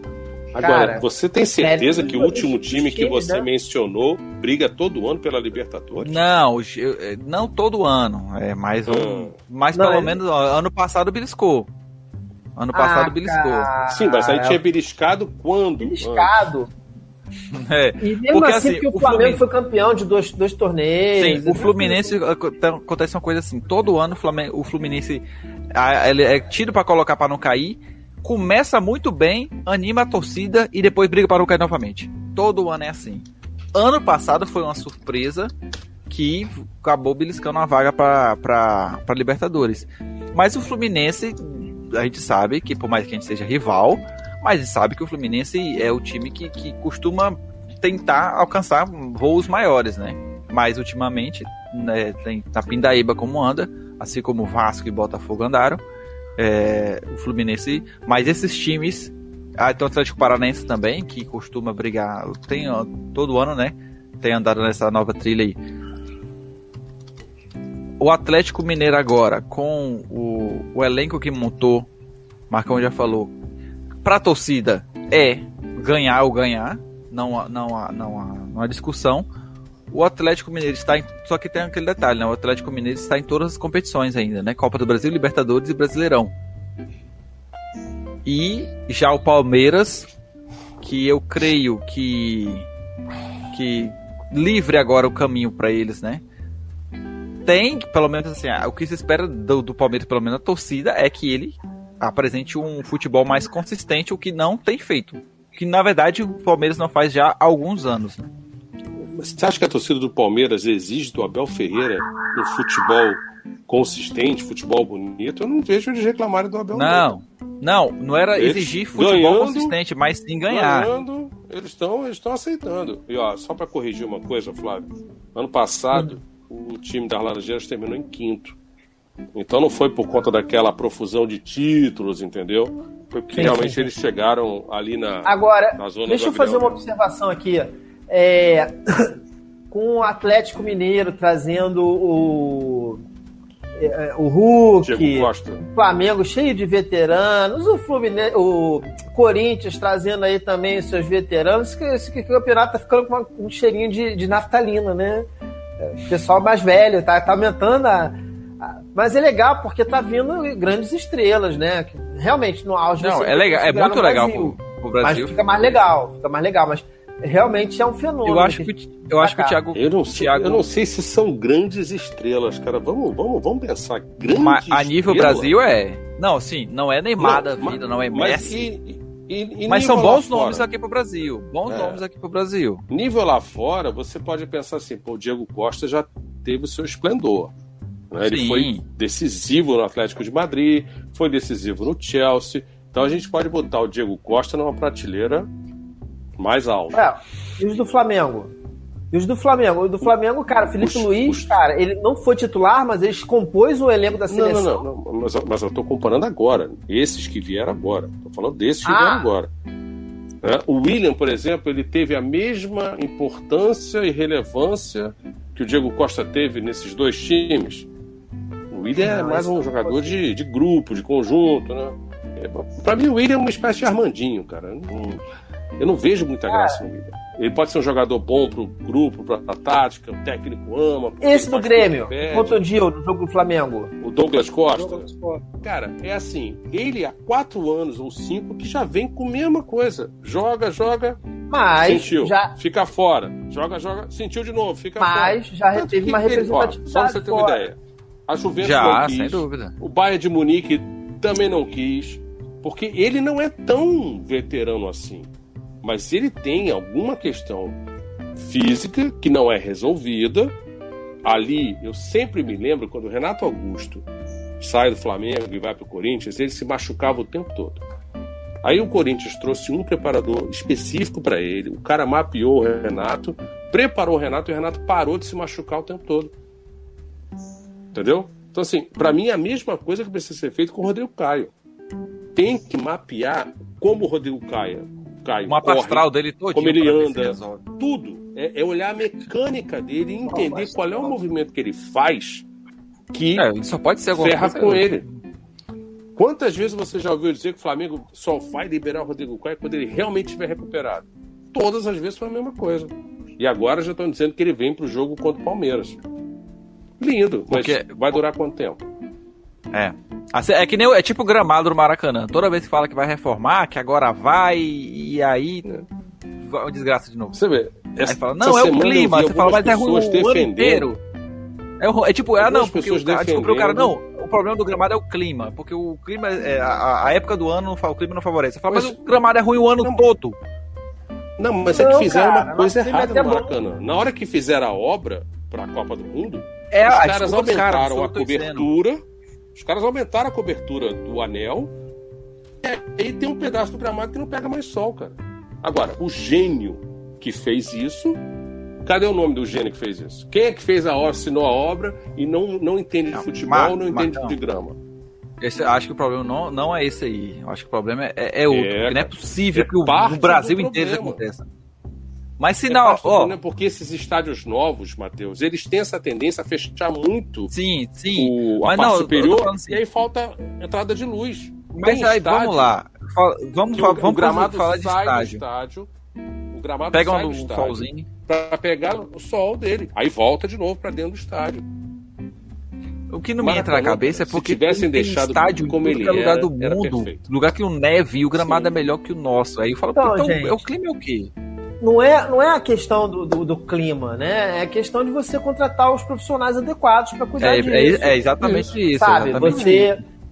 Agora, cara, você tem certeza que o último time que você mencionou briga todo ano pela Libertadores? Não todo ano. Mas pelo menos ano passado beliscou. Beliscou. Sim, mas aí tinha beliscado quando? Beliscado. E mesmo porque, assim, porque o Flamengo foi campeão de dois torneios. Sim, o Fluminense acontece uma coisa assim, todo ano o Fluminense ele é tido para colocar para não cair, começa muito bem, anima a torcida e depois briga para não cair novamente. Todo ano é assim. Ano passado foi uma surpresa que acabou beliscando uma vaga para Libertadores. Mas o Fluminense, a gente sabe que por mais que a gente seja rival, mas a gente sabe que o Fluminense é o time que costuma tentar alcançar voos maiores, né? Mas ultimamente, né, tem na Pindaíba como anda, assim como o Vasco e Botafogo andaram, o Fluminense, mas esses times, tem o Atlético Paranaense também, que costuma brigar, tem todo ano, né? Tem andado nessa nova trilha aí. O Atlético Mineiro agora, com o elenco que montou, Marcão já falou, para a torcida é ganhar ou ganhar, não há discussão. O Atlético Mineiro está só que tem aquele detalhe, né? O Atlético Mineiro está em todas as competições ainda, né? Copa do Brasil, Libertadores e Brasileirão. E já o Palmeiras, que eu creio que livre agora o caminho para eles, né? Tem, pelo menos assim, o que se espera do Palmeiras, pelo menos a torcida, é que ele apresente um futebol mais consistente, o que não tem feito. Que, na verdade, o Palmeiras não faz já há alguns anos. Né? Você acha que a torcida do Palmeiras exige do Abel Ferreira um futebol consistente, futebol bonito? Eu não vejo eles reclamarem do Abel. Não era eles exigir futebol consistente, mas sim ganhar. Eles estão aceitando. E ó, só para corrigir uma coisa, Flávio. Ano passado, o time das Laranjeiras terminou em 5º. Então não foi por conta daquela profusão de títulos, entendeu? Foi porque realmente eles chegaram ali na zona. Agora, deixa eu fazer uma observação aqui. Com o Atlético Mineiro trazendo o Hulk, o Flamengo cheio de veteranos, o Fluminense, o Corinthians trazendo aí também os seus veteranos, esse campeonato tá ficando com um cheirinho de naftalina, né? O pessoal mais velho, tá aumentando mas é legal porque tá vindo grandes estrelas, né? Realmente no auge. Não, é legal, é muito legal pro Brasil. Mas fica mais legal, mas realmente é um fenômeno. Eu acho que o Thiago... Eu não sei se são grandes estrelas, cara. Vamos pensar. Grandes a nível Brasil Não, sim, não é Neymar da vida, não é Messi. Mas são bons nomes aqui pro Brasil. Nomes aqui pro Brasil. Nível lá fora, você pode pensar assim, o Diego Costa já teve o seu esplendor. Né? Ele foi decisivo no Atlético de Madrid, foi decisivo no Chelsea. Então a gente pode botar o Diego Costa numa prateleira mais alta. E os do Flamengo? O do Flamengo, cara, Felipe Luiz, cara, ele não foi titular, mas ele compôs o elenco da seleção. Não, mas eu tô comparando agora. Esses que vieram agora. Tô falando desses que vieram agora. O William, por exemplo, ele teve a mesma importância e relevância que o Diego Costa teve nesses dois times. O William é mais um jogador de grupo, de conjunto, né? Pra mim, o William é uma espécie de Armandinho, cara. Eu não vejo muita graça no William. Ele pode ser um jogador bom pro grupo, pra tática, o técnico ama. Esse do Grêmio, contundiu no jogo do Flamengo. O Douglas Costa. Cara, é assim, ele há 4 anos ou 5 que já vem com a mesma coisa. Joga, mas sentiu, fica fora. Joga, sentiu de novo, fica fora. Mas já teve uma representatividade. Só pra você ter uma ideia. A Juventus não quis. Sem dúvida. O Bayern de Munique também não quis. Porque ele não é tão veterano assim. Mas ele tem alguma questão física que não é resolvida. Ali, eu sempre me lembro, quando o Renato Augusto sai do Flamengo e vai para o Corinthians, ele se machucava o tempo todo. Aí o Corinthians trouxe um preparador específico para ele, o cara mapeou o Renato, preparou o Renato e o Renato parou de se machucar o tempo todo. Entendeu? Então, assim, para mim é a mesma coisa que precisa ser feito com o Rodrigo Caio. Tem que mapear como o Rodrigo Caio o mapa astral dele todo, como ele anda, tudo. É olhar a mecânica dele e entender qual é o movimento que ele faz que só pode ser ferra com ele. Quantas vezes você já ouviu dizer que o Flamengo só vai liberar o Rodrigo Caio quando ele realmente estiver recuperado? Todas as vezes foi a mesma coisa. E agora já estão dizendo que ele vem pro jogo contra o Palmeiras. Lindo, mas vai durar quanto tempo? É que nem é tipo o gramado do Maracanã. Toda vez que fala que vai reformar, que agora vai, e aí vai uma desgraça de novo. Você vê. Aí fala, não, é o clima. Você fala, mas é ruim o ano inteiro. É tipo, não, porque descobriu o cara, não, o problema do gramado é o clima, porque o clima, a época do ano, o clima não favorece. Você fala, mas o gramado é ruim o ano todo. Não, mas é que fizeram uma coisa errada no Maracanã. Na hora que fizeram a obra pra Copa do Mundo, os caras aumentaram a cobertura. Os caras aumentaram a cobertura do anel e aí tem um pedaço do gramado que não pega mais sol, cara. Agora, o gênio que fez isso, cadê o nome do gênio que fez isso? Quem é que fez a obra, assinou a obra e não entende de futebol, não entende de grama? Acho que o problema não é esse aí. Eu acho que o problema é outro. Porque não é possível que o Brasil inteiro aconteça. Mas se não, porque esses estádios novos, Matheus, eles têm essa tendência a fechar muito a parte superior, assim. E aí falta entrada de luz. Mas aí, vamos lá. Vamos falar de estádio. O gramado pega sai um do estádio solzinho para pegar o sol dele. Aí volta de novo para dentro do estádio. O que não me entra na cabeça é porque tivessem deixado estádio como ele lugar do mundo, lugar que o neve e o gramado é melhor que o nosso. Aí eu falo, então o clima é o quê? Não é a questão do clima, né? É a questão de você contratar os profissionais adequados para cuidar disso. É exatamente isso. Sabe,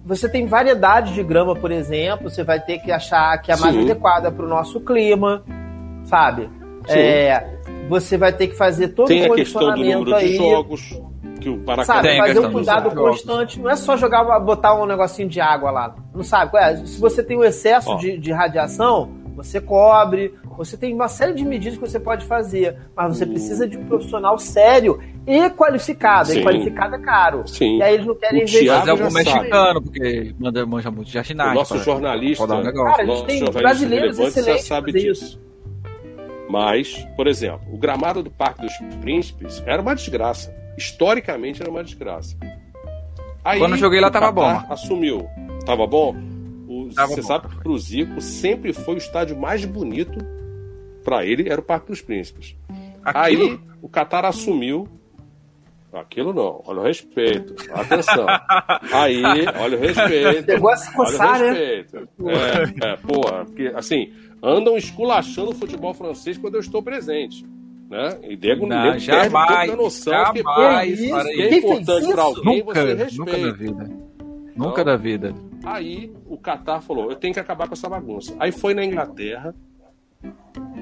você tem variedade de grama, por exemplo, você vai ter que achar que é mais adequada para o nosso clima, sabe? Você vai ter que fazer todo o condicionamento aí. Tem a questão do número de jogos, que o Maracanã sabe, fazer um cuidado constante, não é só botar um negocinho de água lá, não sabe? Se você tem um excesso de radiação, você cobre, você tem uma série de medidas que você pode fazer, mas você precisa de um profissional sério e qualificado. E qualificado é caro. Sim. E aí eles não querem investir. Mas é o mexicano, porque manja muito de ginástica. O nosso jornalista, cara, a gente tem brasileiros excelentes já sabe disso. Mas, por exemplo, o gramado do Parque dos Príncipes era uma desgraça. Historicamente era uma desgraça. Aí, quando eu joguei lá tava bom. Assumiu. Tava bom? Você bom. sabe que pro Zico sempre foi o estádio mais bonito pra ele, era o Parque dos Príncipes. Aí o Qatar assumiu. Aquilo não, olha o respeito. Atenção. Aí, olha o respeito. Chegou a se coçar, olha o respeito. Porra, porque assim, andam esculachando o futebol francês quando eu estou presente. Né? E Diego jamais, perde um pouco da noção que é importante para alguém, você respeita. Nunca da vida. Aí o Qatar falou, eu tenho que acabar com essa bagunça. Aí foi na Inglaterra,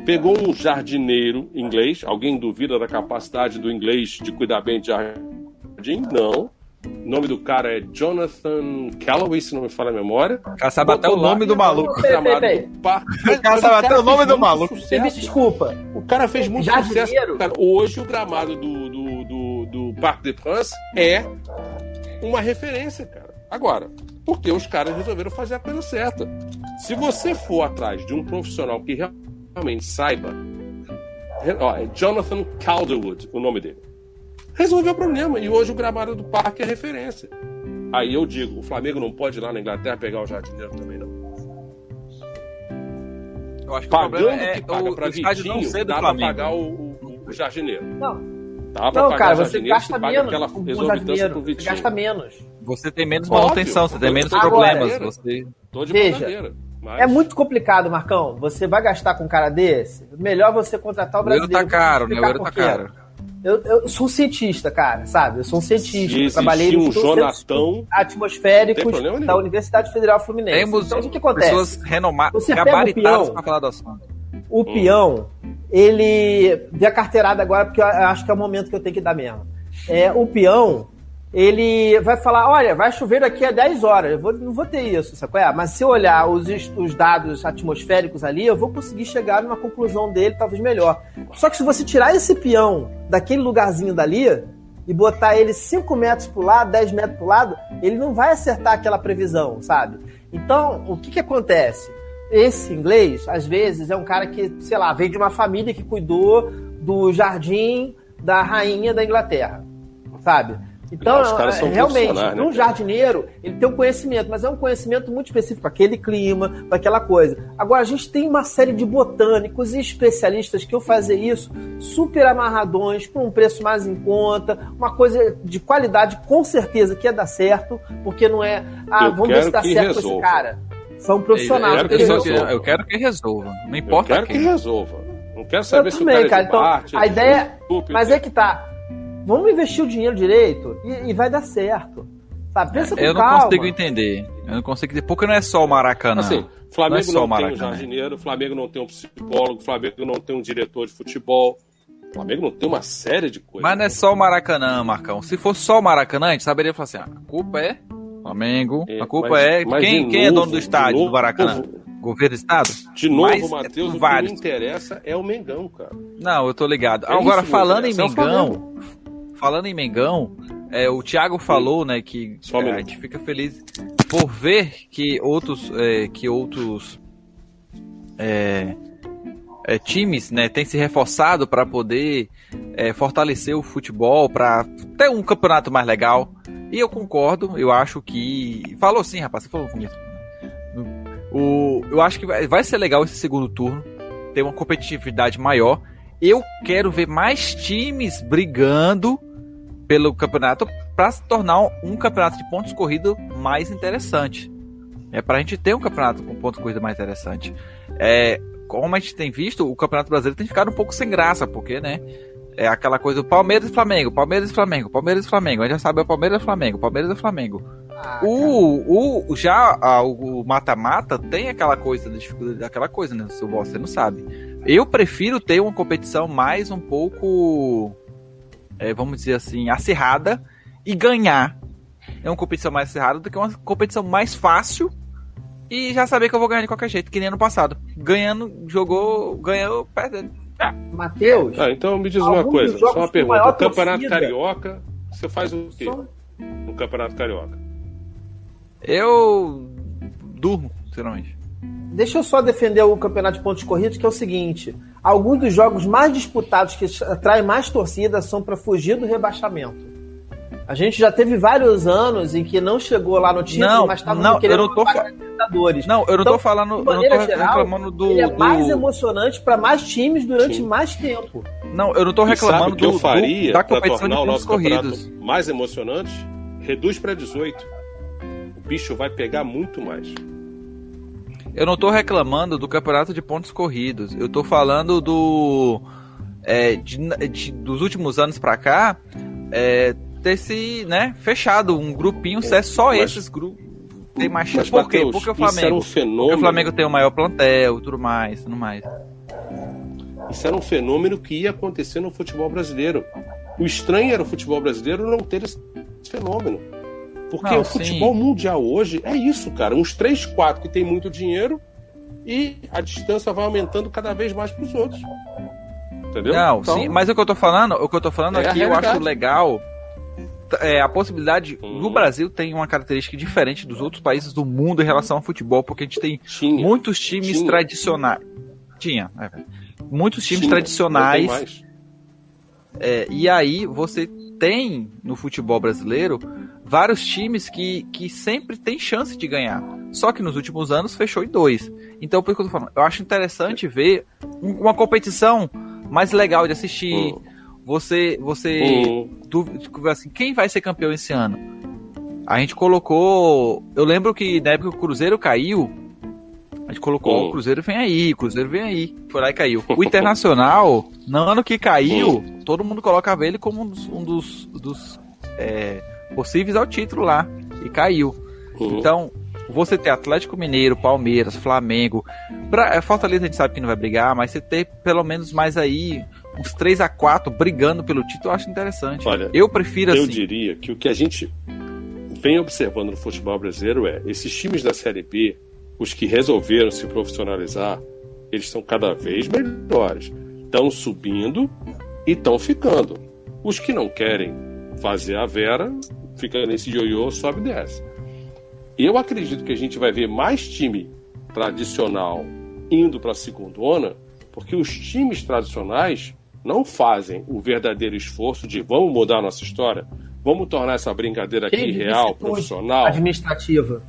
pegou um jardineiro inglês. Alguém duvida da capacidade do inglês de cuidar bem de jardim? Não. O nome do cara é Jonathan Callaway, se não me falha a memória. O cara sabe até o nome do maluco. O cara sabe até o nome do maluco. Me desculpa. O cara fez muito sucesso. Cara, hoje o gramado do Parc des Princes é uma referência, cara. Agora, porque os caras resolveram fazer a coisa certa. Se você for atrás de um profissional que realmente saiba, é Jonathan Calderwood o nome dele, resolveu o problema, e hoje o gramado do parque é referência. Aí eu digo, o Flamengo não pode ir lá na Inglaterra pegar o jardineiro também, não. Eu acho que pagando o problema é o estádio não ser do dá Flamengo. pra pagar o jardineiro. Não, cara, você gasta menos com o jardineiro, você gasta menos. Você tem menos manutenção, você tem menos problemas. Você... Tô de Veja, é muito complicado, Marcão. Você vai gastar com um cara desse? Melhor você contratar o brasileiro. O euro tá caro, meu euro tá caro. Eu sou um cientista, cara, sabe? Eu sou um cientista. Eu trabalhei no Jonatão atmosféricos da Universidade Federal Fluminense. Temos então, o que acontece? Pessoas renomadas, gabaritadas para falar do assunto. O peão, ele... Dê a carteirada agora, porque eu acho que é o momento que eu tenho que dar mesmo. O peão, ele vai falar, olha, vai chover daqui a 10 horas. Eu não vou ter isso, sabe qual é? Mas se eu olhar os dados atmosféricos ali, eu vou conseguir chegar numa conclusão dele, talvez melhor. Só que se você tirar esse peão daquele lugarzinho dali e botar ele 5 metros pro lado, 10 metros pro lado, ele não vai acertar aquela previsão, sabe? Então, o que acontece? Esse inglês, às vezes, é um cara que, sei lá, veio de uma família que cuidou do jardim da rainha da Inglaterra, sabe? Então, realmente, um jardineiro, ele tem um conhecimento, mas é um conhecimento muito específico para aquele clima, para aquela coisa. Agora, a gente tem uma série de botânicos e especialistas que eu fazer isso super amarradões, por um preço mais em conta, uma coisa de qualidade, com certeza que ia dar certo, porque não é, vamos ver se dá certo com esse cara. São profissionais. Eu quero que resolva, não importa quem. Eu quero que resolva. Não quero saber se também, o cara é de parte. Então, a ideia... Mas é que tá... Vamos investir o dinheiro direito e vai dar certo. Sabe? Pensa com calma. Eu não consigo entender. Porque não é só o Maracanã. Assim, Flamengo não tem um jardineiro, Flamengo não tem um psicólogo, Flamengo não tem um diretor de futebol. Flamengo não tem uma série de coisas. Mas não é só o Maracanã, Marcão. Se fosse só o Maracanã, a gente saberia falar assim, a culpa é Flamengo, a culpa quem é dono do estádio do Maracanã? Governo do estado? De novo, Matheus, o que me interessa é o Mengão, cara. Não, eu tô ligado. Agora, falando em Mengão, o Thiago falou, né, que a gente fica feliz por ver que outros times, né, têm se reforçado para poder fortalecer o futebol, para ter um campeonato mais legal. E eu concordo, eu acho que... Falou sim, rapaz, você falou comigo. Eu acho que vai ser legal esse segundo turno, ter uma competitividade maior. Eu quero ver mais times brigando pelo campeonato para se tornar um campeonato de pontos corridos mais interessante. Para a gente ter um campeonato com pontos corridos mais interessante. Como a gente tem visto, o Campeonato Brasileiro tem ficado um pouco sem graça, porque, né? É aquela coisa do Palmeiras e Flamengo, Palmeiras e Flamengo, Palmeiras e Flamengo. A gente já sabe, é o Palmeiras e Flamengo, Palmeiras e Flamengo. O mata-mata tem aquela coisa da dificuldade, aquela coisa, né? Se você não sabe. Eu prefiro ter uma competição mais um pouco, vamos dizer assim, acirrada e ganhar. É uma competição mais acirrada do que uma competição mais fácil e já saber que eu vou ganhar de qualquer jeito, que nem ano passado. Ganhando, ganhou, perdendo. Matheus. Então me diz uma coisa, só uma pergunta. O Campeonato Carioca, você faz o quê no Campeonato Carioca? Eu durmo, sinceramente. Deixa eu só defender o campeonato de pontos corridos, que é o seguinte: alguns dos jogos mais disputados que atraem mais torcida são para fugir do rebaixamento. A gente já teve vários anos em que não chegou lá no título, mas estava querendo Libertadores. Não, eu não tô falando, eu não tô reclamando do... Ele é mais emocionante para mais times durante mais tempo. Não, eu não tô reclamando que eu faria da competição de pontos corridos. Mais emocionante, reduz para 18. O bicho vai pegar muito mais. Eu não tô reclamando do campeonato de pontos corridos. Eu tô falando dos últimos anos pra cá, ter se, fechado um grupinho, se é só esses grupos. Tem mais chance. Por quê? Porque o Flamengo. Era um fenômeno. Porque o Flamengo tem o maior plantel, tudo mais. Isso era um fenômeno que ia acontecer no futebol brasileiro. O estranho era o futebol brasileiro não ter esse fenômeno. Porque o futebol mundial hoje é isso, cara. Uns 3, 4 que tem muito dinheiro e a distância vai aumentando cada vez mais para os outros. Entendeu? Não, então, sim, mas o que eu tô falando aqui, eu acho legal a possibilidade. O Brasil tem uma característica diferente dos outros países do mundo em relação ao futebol, porque a gente tem muitos times tradicionais. Muitos times tradicionais. E aí você tem no futebol brasileiro vários times que sempre tem chance de ganhar. Só que nos últimos anos fechou em 2. Então, por que eu tô falando? Eu acho interessante ver uma competição mais legal de assistir. Você assim, quem vai ser campeão esse ano? A gente colocou... Eu lembro que na época que o Cruzeiro caiu, a gente colocou o Cruzeiro vem aí. Foi lá e caiu. O Internacional, no ano que caiu, todo mundo colocava ele como um dos possíveis ao título lá. E caiu. Então, você ter Atlético Mineiro, Palmeiras, Flamengo, Fortaleza a gente sabe que não vai brigar, mas você ter pelo menos mais aí uns 3-4 brigando pelo título, eu acho interessante. Olha, eu prefiro assim. Eu diria que o que a gente vem observando no futebol brasileiro esses times da Série B, os que resolveram se profissionalizar, eles são cada vez melhores. Estão subindo e estão ficando. Os que não querem fazer a vera, fica nesse ioiô, sobe e desce. Eu acredito que a gente vai ver mais time tradicional indo para a segundona, porque os times tradicionais não fazem o verdadeiro esforço de vamos mudar a nossa história, vamos tornar essa brincadeira aqui real, profissional. Administrativa.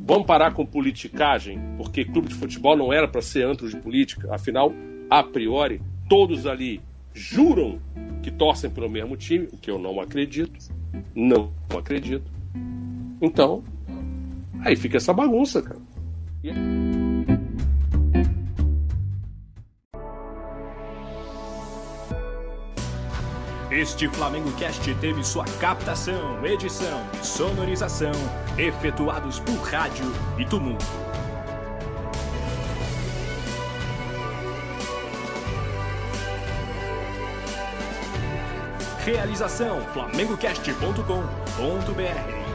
Vamos parar com politicagem, porque clube de futebol não era para ser antro de política. Afinal, a priori, todos ali juram que torcem pelo mesmo time, o que eu não acredito. Não acredito. Então, aí fica essa bagunça, cara. Este Flamengo Cast teve sua captação, edição e sonorização efetuados por Rádio e Tumulto. Realização flamengocast.com.br